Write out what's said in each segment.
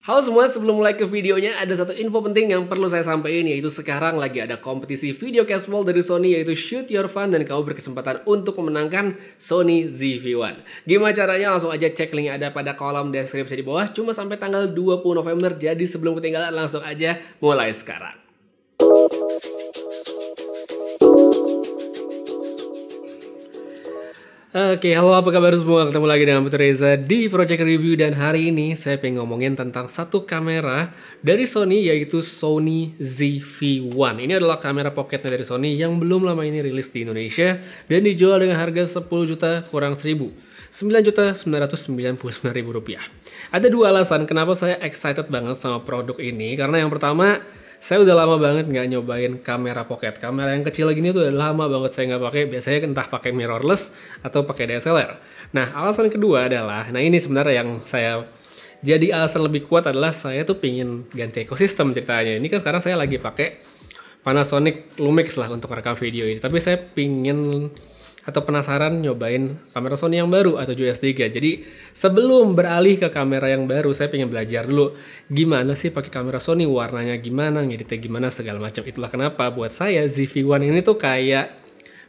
Halo semua, sebelum mulai ke videonya ada satu info penting yang perlu saya sampaikan, yaitu sekarang lagi ada kompetisi video casual dari Sony yaitu Shoot Your Fun dan kamu berkesempatan untuk memenangkan Sony ZV-1. Gimana caranya? Langsung aja cek link yang ada pada kolom deskripsi di bawah, cuma sampai tanggal 20 November, jadi sebelum ketinggalan langsung aja mulai sekarang. Oke, halo, apa kabar semua? Ketemu lagi dengan Putu Reza di Project Review, dan hari ini saya pengen ngomongin tentang satu kamera dari Sony yaitu Sony ZV-1. Ini adalah kamera pocketnya dari Sony yang belum lama ini rilis di Indonesia dan dijual dengan harga 10 juta kurang 1000, 9.999.000 rupiah. Ada dua alasan kenapa saya excited banget sama produk ini, karena yang pertama, saya udah lama banget nggak nyobain kamera pocket. Kamera yang kecil gini tuh udah lama banget saya nggak pakai. Biasanya entah pakai mirrorless atau pakai DSLR. Nah, alasan kedua adalah, nah ini sebenarnya yang saya jadi alasan lebih kuat adalah saya tuh pingin ganti ekosistem ceritanya. Ini kan sekarang saya lagi pakai Panasonic Lumix lah untuk rekam video ini. Tapi saya pingin atau penasaran nyobain kamera Sony yang baru atau US3. Jadi sebelum beralih ke kamera yang baru, saya pengen belajar dulu gimana sih pakai kamera Sony, warnanya gimana, ngeditnya gimana, segala macam. Itulah kenapa buat saya ZV-1 ini tuh kayak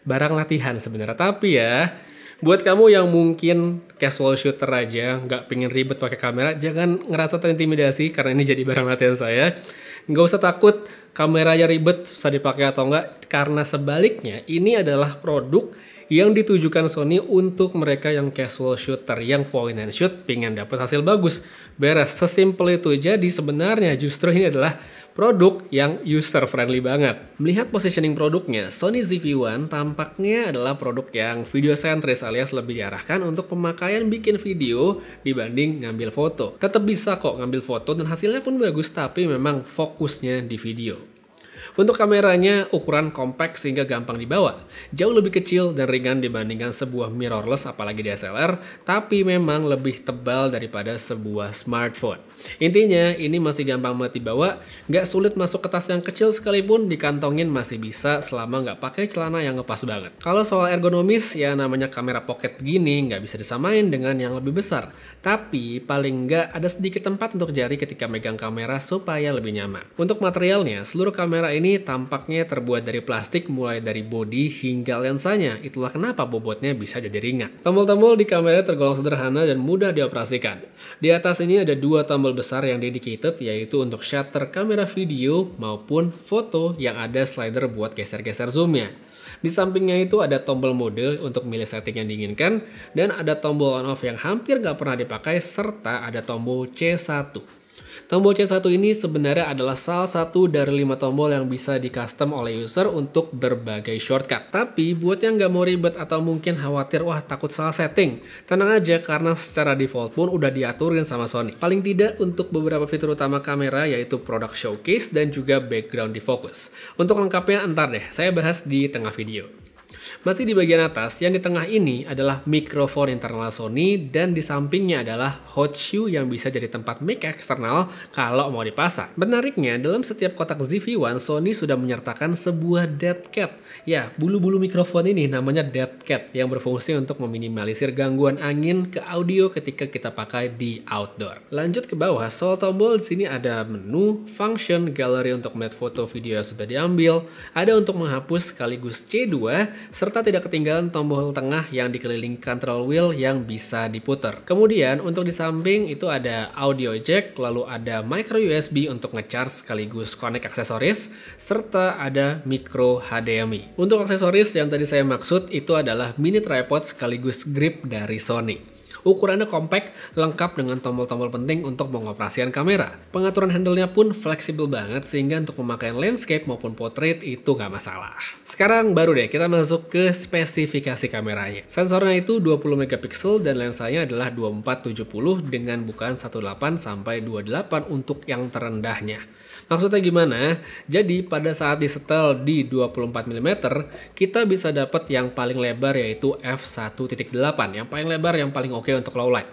barang latihan sebenarnya. Tapi ya, buat kamu yang mungkin casual shooter aja, nggak pengen ribet pakai kamera, jangan ngerasa terintimidasi karena ini jadi barang latihan saya. Nggak usah takut kameranya ribet, susah dipakai atau enggak, karena sebaliknya ini adalah produk yang ditujukan Sony untuk mereka yang casual shooter, yang point and shoot, pengen dapat hasil bagus. Beres, sesimpel itu. Jadi sebenarnya justru ini adalah produk yang user friendly banget. Melihat positioning produknya, Sony ZV-1 tampaknya adalah produk yang video sentris, alias lebih diarahkan untuk pemakaian bikin video dibanding ngambil foto. Tetap bisa kok ngambil foto dan hasilnya pun bagus, tapi memang fokusnya di video. Untuk kameranya ukuran compact sehingga gampang dibawa, jauh lebih kecil dan ringan dibandingkan sebuah mirrorless apalagi DSLR, tapi memang lebih tebal daripada sebuah smartphone. Intinya ini masih gampang banget dibawa, nggak sulit masuk ke tas yang kecil sekalipun, dikantongin masih bisa selama nggak pakai celana yang ngepas banget. Kalau soal ergonomis, ya namanya kamera pocket gini nggak bisa disamain dengan yang lebih besar, tapi paling nggak ada sedikit tempat untuk jari ketika megang kamera supaya lebih nyaman. Untuk materialnya, seluruh kamera ini tampaknya terbuat dari plastik mulai dari bodi hingga lensanya. Itulah kenapa bobotnya bisa jadi ringan. Tombol-tombol di kamera tergolong sederhana dan mudah dioperasikan. Di atas ini ada dua tombol besar yang dedicated, yaitu untuk shutter kamera video maupun foto yang ada slider buat geser-geser zoomnya. Di sampingnya itu ada tombol mode untuk milih setting yang diinginkan, dan ada tombol on off yang hampir nggak pernah dipakai, serta ada tombol C1. Tombol C1 ini sebenarnya adalah salah satu dari 5 tombol yang bisa di custom oleh user untuk berbagai shortcut. Tapi buat yang nggak mau ribet atau mungkin khawatir, wah takut salah setting, tenang aja karena secara default pun udah diaturin sama Sony. Paling tidak untuk beberapa fitur utama kamera, yaitu product showcase dan juga background defocus. Untuk lengkapnya ntar deh, saya bahas di tengah video. Masih di bagian atas, yang di tengah ini adalah mikrofon internal Sony, dan di sampingnya adalah hot shoe yang bisa jadi tempat mic eksternal kalau mau dipasang. Menariknya, dalam setiap kotak ZV-1, Sony sudah menyertakan sebuah dead cat. Ya, bulu-bulu mikrofon ini namanya dead cat, yang berfungsi untuk meminimalisir gangguan angin ke audio ketika kita pakai di outdoor. Lanjut ke bawah, soal tombol di sini ada menu, function, gallery untuk melihat foto video yang sudah diambil, ada untuk menghapus sekaligus C2, serta tidak ketinggalan tombol tengah yang dikelilingi control wheel yang bisa diputar. Kemudian untuk di samping itu ada audio jack, lalu ada micro USB untuk ngecharge sekaligus connect aksesoris, serta ada micro HDMI. Untuk aksesoris yang tadi saya maksud itu adalah mini tripod sekaligus grip dari Sony. Ukurannya compact, lengkap dengan tombol-tombol penting untuk pengoperasian kamera. Pengaturan handle-nya pun fleksibel banget, sehingga untuk pemakaian landscape maupun portrait itu nggak masalah. Sekarang baru deh kita masuk ke spesifikasi kameranya. Sensornya itu 20 megapiksel dan lensanya adalah 24-70 dengan bukaan 18 sampai 28 untuk yang terendahnya. Maksudnya gimana? Jadi pada saat disetel di 24 mm, kita bisa dapat yang paling lebar yaitu f1.8, yang paling lebar, yang paling oke untuk low light.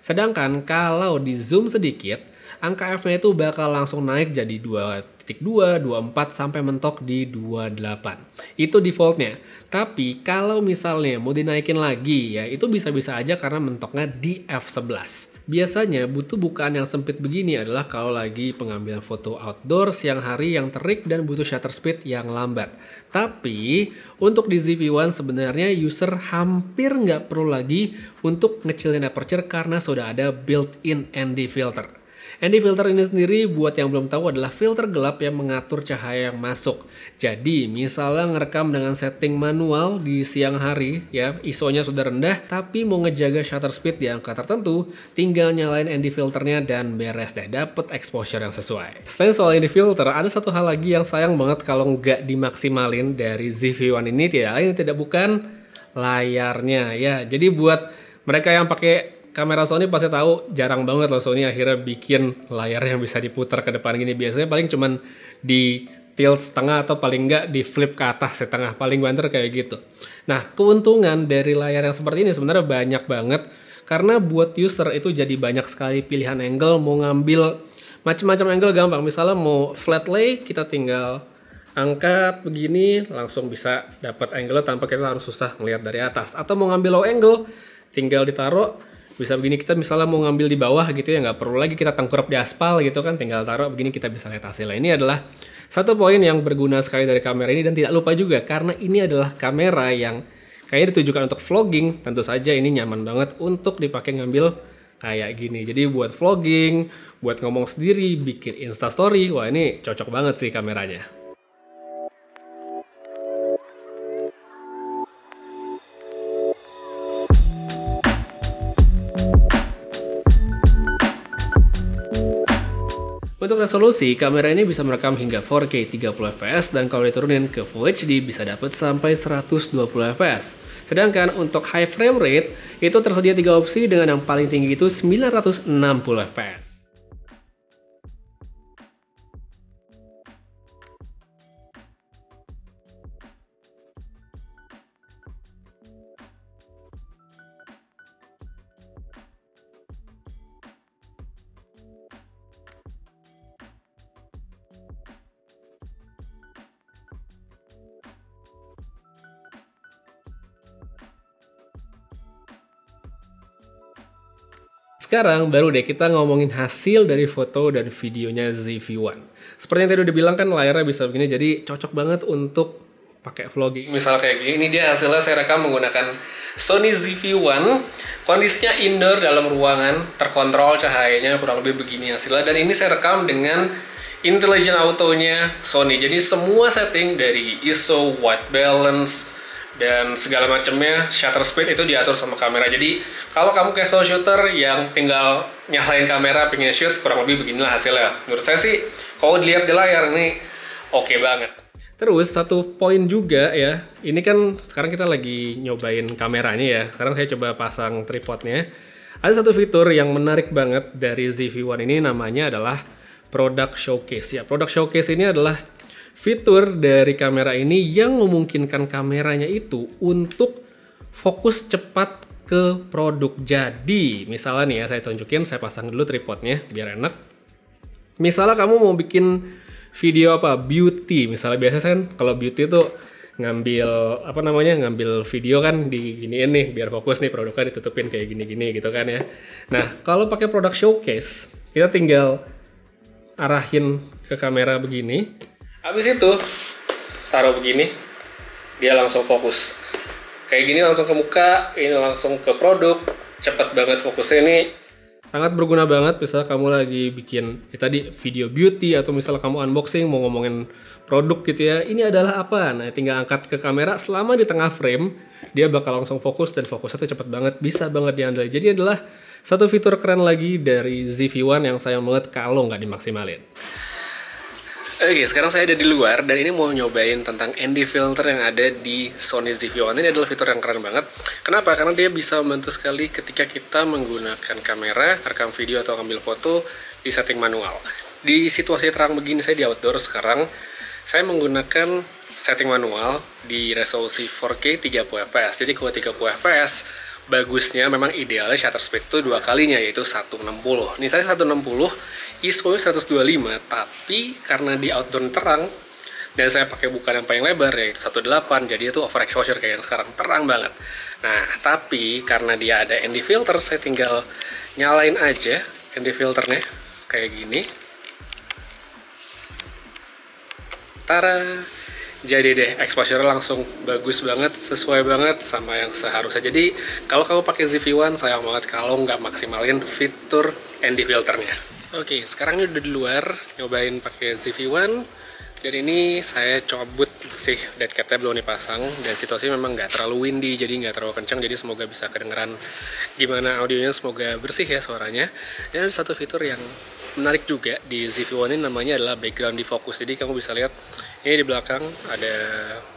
Sedangkan kalau di zoom sedikit, angka f-nya itu bakal langsung naik jadi 2.2, 24 sampai mentok di 28. Itu defaultnya. Tapi kalau misalnya mau dinaikin lagi, ya itu bisa-bisa aja karena mentoknya di f11. Biasanya butuh bukaan yang sempit begini adalah kalau lagi pengambilan foto outdoor siang hari yang terik dan butuh shutter speed yang lambat. Tapi untuk di ZV-1 sebenarnya user hampir nggak perlu lagi untuk ngecilin aperture karena sudah ada built-in ND filter. ND filter ini sendiri buat yang belum tahu adalah filter gelap yang mengatur cahaya yang masuk. Jadi misalnya ngerekam dengan setting manual di siang hari ya, ISO-nya sudah rendah tapi mau ngejaga shutter speed di angka tertentu, tinggal nyalain ND filternya dan beres deh, dapet exposure yang sesuai. Selain soal ND filter, ada satu hal lagi yang sayang banget kalau nggak dimaksimalin dari ZV-1 ini, tidak bukan layarnya ya. Jadi buat mereka yang pakai kamera Sony pasti tahu jarang banget loh Sony akhirnya bikin layar yang bisa diputar ke depan gini. Biasanya paling cuman di tilt setengah atau paling enggak di flip ke atas setengah, paling banter kayak gitu. Nah, keuntungan dari layar yang seperti ini sebenarnya banyak banget karena buat user itu jadi banyak sekali pilihan angle. Mau ngambil macam-macam angle gampang. Misalnya mau flat lay, kita tinggal angkat begini langsung bisa dapat angle tanpa kita harus susah ngelihat dari atas. Atau mau ngambil low angle, tinggal ditaruh bisa begini. Kita misalnya mau ngambil di bawah gitu ya, nggak perlu lagi kita tengkurap di aspal gitu kan, tinggal taruh begini kita bisa lihat hasilnya. Ini adalah satu poin yang berguna sekali dari kamera ini, dan tidak lupa juga karena ini adalah kamera yang kayaknya ditujukan untuk vlogging, tentu saja ini nyaman banget untuk dipakai ngambil kayak gini. Jadi buat vlogging, buat ngomong sendiri, bikin instastory, wah ini cocok banget sih kameranya. Untuk resolusi, kamera ini bisa merekam hingga 4K 30fps dan kalau diturunin ke Full HD bisa dapat sampai 120fps. Sedangkan untuk high frame rate, itu tersedia 3 opsi dengan yang paling tinggi itu 960fps. Sekarang baru deh kita ngomongin hasil dari foto dan videonya ZV-1. Seperti yang tadi udah bilang kan layarnya bisa begini, jadi cocok banget untuk pakai vlogging. Misal kayak gini, ini dia hasilnya saya rekam menggunakan Sony ZV-1. Kondisinya indoor dalam ruangan, terkontrol cahayanya kurang lebih begini hasilnya. Dan ini saya rekam dengan Intelligent Auto-nya Sony. Jadi semua setting dari ISO, white balance, dan segala macamnya, shutter speed itu diatur sama kamera. Jadi kalau kamu casual shooter yang tinggal nyalain kamera pengen shoot, kurang lebih beginilah hasilnya. Menurut saya sih kalau dilihat di layar ini oke banget. Terus satu poin juga ya, ini kan sekarang kita lagi nyobain kameranya ya. Sekarang saya coba pasang tripodnya. Ada satu fitur yang menarik banget dari ZV-1 ini, namanya adalah Product Showcase. Ya, Product Showcase ini adalah fitur dari kamera ini yang memungkinkan kameranya itu untuk fokus cepat ke produk. Jadi misalnya nih ya, saya tunjukin, saya pasang dulu tripodnya biar enak. Misalnya kamu mau bikin video apa, beauty misalnya. Biasanya kan kalau beauty tuh ngambil apa namanya, ngambil video kan diginiin nih biar fokus nih, produknya ditutupin kayak gini-gini gitu kan ya. Nah kalau pakai Product Showcase, kita tinggal arahin ke kamera begini. Habis itu taruh begini, dia langsung fokus. Kayak gini langsung ke muka, ini langsung ke produk, cepet banget fokusnya. Ini sangat berguna banget. Misalnya kamu lagi bikin ya tadi video beauty, atau misalnya kamu unboxing mau ngomongin produk gitu ya, ini adalah apa? Nah tinggal angkat ke kamera, selama di tengah frame dia bakal langsung fokus, dan fokusnya tuh cepet banget, bisa banget diandalkan. Jadi adalah satu fitur keren lagi dari ZV-1 yang sayang banget kalau nggak dimaksimalin. Oke, sekarang saya ada di luar dan ini mau nyobain tentang ND filter yang ada di Sony ZV-1. Ini adalah fitur yang keren banget. Kenapa? Karena dia bisa membantu sekali ketika kita menggunakan kamera, rekam video atau ambil foto di setting manual. Di situasi terang begini, saya di outdoor sekarang, saya menggunakan setting manual di resolusi 4K 30fps. Jadi kalau 30fps, bagusnya memang idealnya shutter speed itu 2 kalinya, yaitu 160. Ini saya 160, ISO-nya 125, tapi karena di outdoor terang dan saya pakai bukaan yang paling lebar yaitu 1.8, jadi itu overexposure kayak yang sekarang, terang banget. Nah, tapi karena dia ada ND filter, saya tinggal nyalain aja ND filternya kayak gini. Tara, jadi deh exposure langsung bagus banget, sesuai banget sama yang seharusnya. Jadi kalau kamu pakai ZV-1 sayang banget kalau nggak maksimalin fitur ND filternya. Oke, sekarang ini udah di luar nyobain pakai ZV-1 dan ini saya cabut, masih dead cat-nya belum dipasang dan situasi memang nggak terlalu windy, jadi nggak terlalu kencang, jadi semoga bisa kedengeran gimana audionya, semoga bersih ya suaranya. Dan satu fitur yang menarik juga di ZV-1 ini namanya adalah background defocus. Jadi kamu bisa lihat ini di belakang ada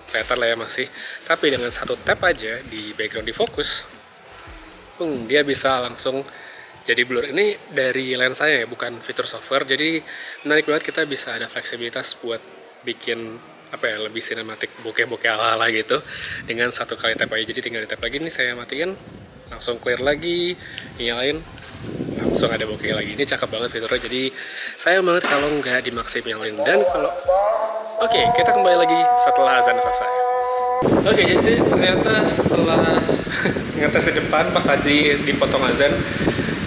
kelihatan lah ya masih, tapi dengan satu tap aja di background defocus, dia bisa langsung jadi blur. Ini dari lensanya ya, bukan fitur software. Jadi menarik banget, kita bisa ada fleksibilitas buat bikin apa ya, lebih sinematik, bokeh-bokeh ala-ala gitu dengan satu kali tap aja. Jadi tinggal di tap lagi, nih saya matiin, langsung clear lagi, nyalain, langsung ada bokeh lagi. Ini cakep banget fiturnya, jadi sayang banget kalau nggak dimaksimalin. Dan kalau oke, kita kembali lagi setelah azan selesai. Oke, jadi ternyata setelah ngetes di depan pas tadi dipotong azan,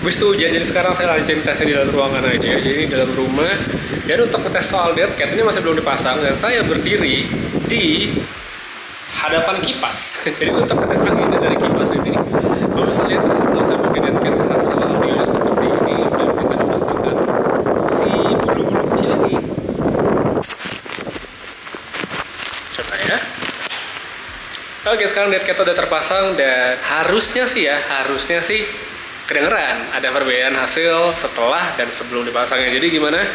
habis itu hujan, jadi sekarang saya lanjutin tesnya di dalam ruangan aja, jadi di dalam rumah. Dan untuk ngetes soal dead cat ini masih belum dipasang dan saya berdiri di hadapan kipas. Jadi untuk ngetes anginnya dari kipas ini, kamu bisa lihat di sebelah saya pakai dead cat, hasil audionya seperti ini. Dan kita dipasangkan si bulu-bulu kecil ini. Coba ya. Oke, sekarang dead cat udah terpasang dan harusnya sih kedengeran ada perbedaan hasil setelah dan sebelum dipasangnya. Jadi gimana?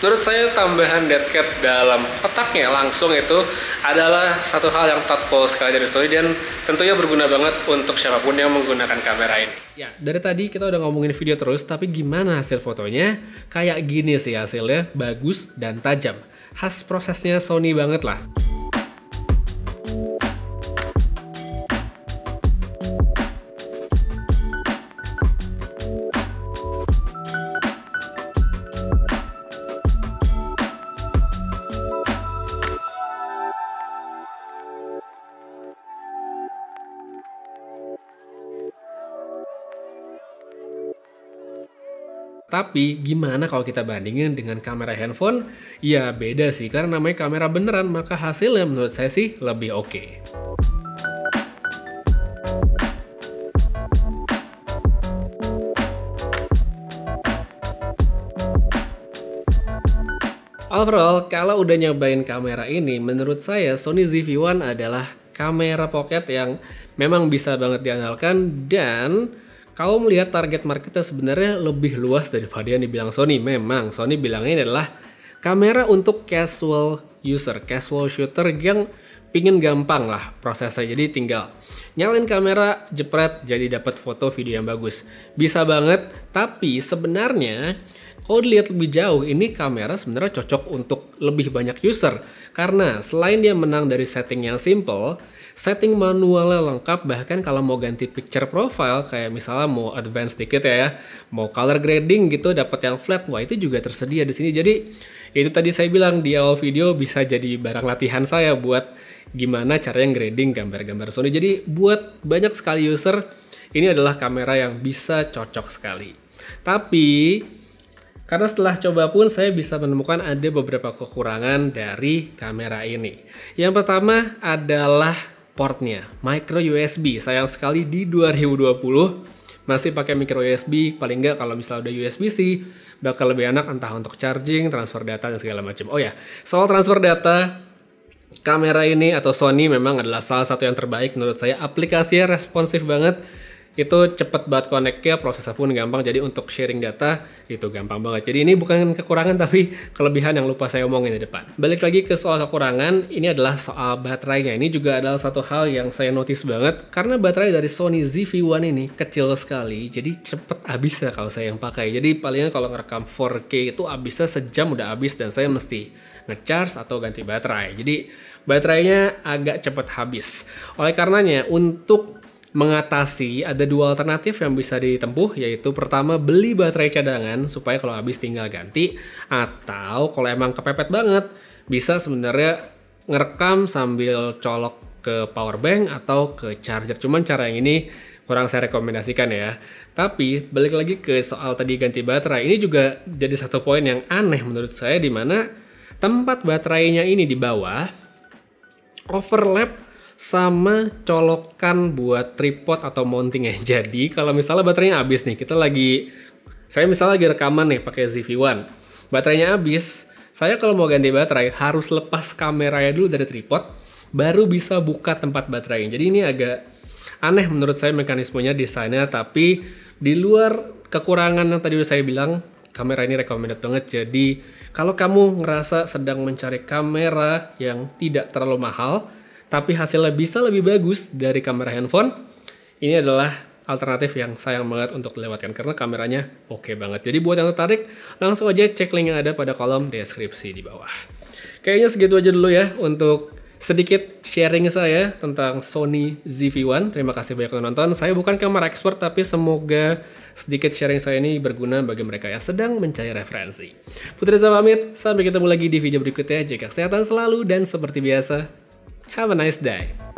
Menurut saya tambahan dead cat dalam kotaknya langsung itu adalah satu hal yang thoughtful sekali dari Sony dan tentunya berguna banget untuk siapapun yang menggunakan kamera ini. Ya, dari tadi kita udah ngomongin video terus, tapi gimana hasil fotonya? Kayak gini sih hasilnya, bagus dan tajam. Khas prosesnya Sony banget lah. Tapi gimana kalau kita bandingin dengan kamera handphone? Ya beda sih, karena namanya kamera beneran, maka hasilnya menurut saya sih lebih oke. Overall, kalau udah nyobain kamera ini, menurut saya Sony ZV-1 adalah kamera pocket yang memang bisa banget diandalkan. Dan kalau melihat target marketnya sebenarnya lebih luas daripada yang dibilang Sony. Memang Sony bilangnya ini adalah kamera untuk casual user, casual shooter yang pingin gampang lah prosesnya. Jadi tinggal nyalain kamera, jepret, jadi dapat foto video yang bagus. Bisa banget, tapi sebenarnya kalau dilihat lebih jauh, ini kamera sebenarnya cocok untuk lebih banyak user. Karena selain dia menang dari setting yang simple, setting manualnya lengkap. Bahkan kalau mau ganti picture profile, kayak misalnya mau advance dikit ya, mau color grading gitu, dapat yang flat, wah itu juga tersedia di sini. Jadi itu tadi saya bilang di awal video, bisa jadi barang latihan saya buat gimana caranya grading gambar-gambar Sony. Jadi buat banyak sekali user, ini adalah kamera yang bisa cocok sekali. Tapi karena setelah coba pun saya bisa menemukan ada beberapa kekurangan dari kamera ini. Yang pertama adalah portnya, micro USB. Sayang sekali di 2020 masih pakai micro USB. Paling nggak kalau misalnya udah USB-C bakal lebih enak, entah untuk charging, transfer data dan segala macam. Oh ya, soal transfer data, kamera ini atau Sony memang adalah salah satu yang terbaik menurut saya. Aplikasinya responsif banget. Itu cepet banget connect-nya, prosesnya pun gampang, jadi untuk sharing data itu gampang banget. Jadi ini bukan kekurangan tapi kelebihan yang lupa saya omongin di depan. Balik lagi ke soal kekurangan, ini adalah soal baterainya. Ini juga adalah satu hal yang saya notice banget, karena baterai dari Sony ZV-1 ini kecil sekali, jadi cepet habisnya kalau saya yang pakai. Jadi palingan kalau ngerekam 4K itu habisnya sejam udah habis dan saya mesti ngecharge atau ganti baterai. Jadi baterainya agak cepet habis. Oleh karenanya untuk mengatasi, ada dua alternatif yang bisa ditempuh, yaitu pertama beli baterai cadangan supaya kalau habis tinggal ganti, atau kalau emang kepepet banget bisa sebenarnya ngerekam sambil colok ke power bank atau ke charger. Cuman cara yang ini kurang saya rekomendasikan ya. Tapi balik lagi ke soal tadi ganti baterai, ini juga jadi satu poin yang aneh menurut saya, di mana tempat baterainya ini di bawah overlap sama colokan buat tripod atau mounting ya. Jadi kalau misalnya baterainya habis nih, saya misalnya lagi rekaman nih pakai ZV-1, baterainya habis, saya kalau mau ganti baterai harus lepas kameranya dulu dari tripod, baru bisa buka tempat baterainya. Jadi ini agak aneh menurut saya mekanismenya, desainnya, tapi di luar kekurangan yang tadi udah saya bilang, kamera ini recommended banget. Jadi kalau kamu ngerasa sedang mencari kamera yang tidak terlalu mahal, tapi hasilnya bisa lebih bagus dari kamera handphone, ini adalah alternatif yang sayang banget untuk dilewatkan karena kameranya oke banget. Jadi buat yang tertarik, langsung aja cek link yang ada pada kolom deskripsi di bawah. Kayaknya segitu aja dulu ya untuk sedikit sharing saya tentang Sony ZV-1. Terima kasih banyak udah nonton. Saya bukan kamera expert, tapi semoga sedikit sharing saya ini berguna bagi mereka yang sedang mencari referensi. Putri Reza pamit, sampai ketemu lagi di video berikutnya. Jaga kesehatan selalu dan seperti biasa, have a nice day.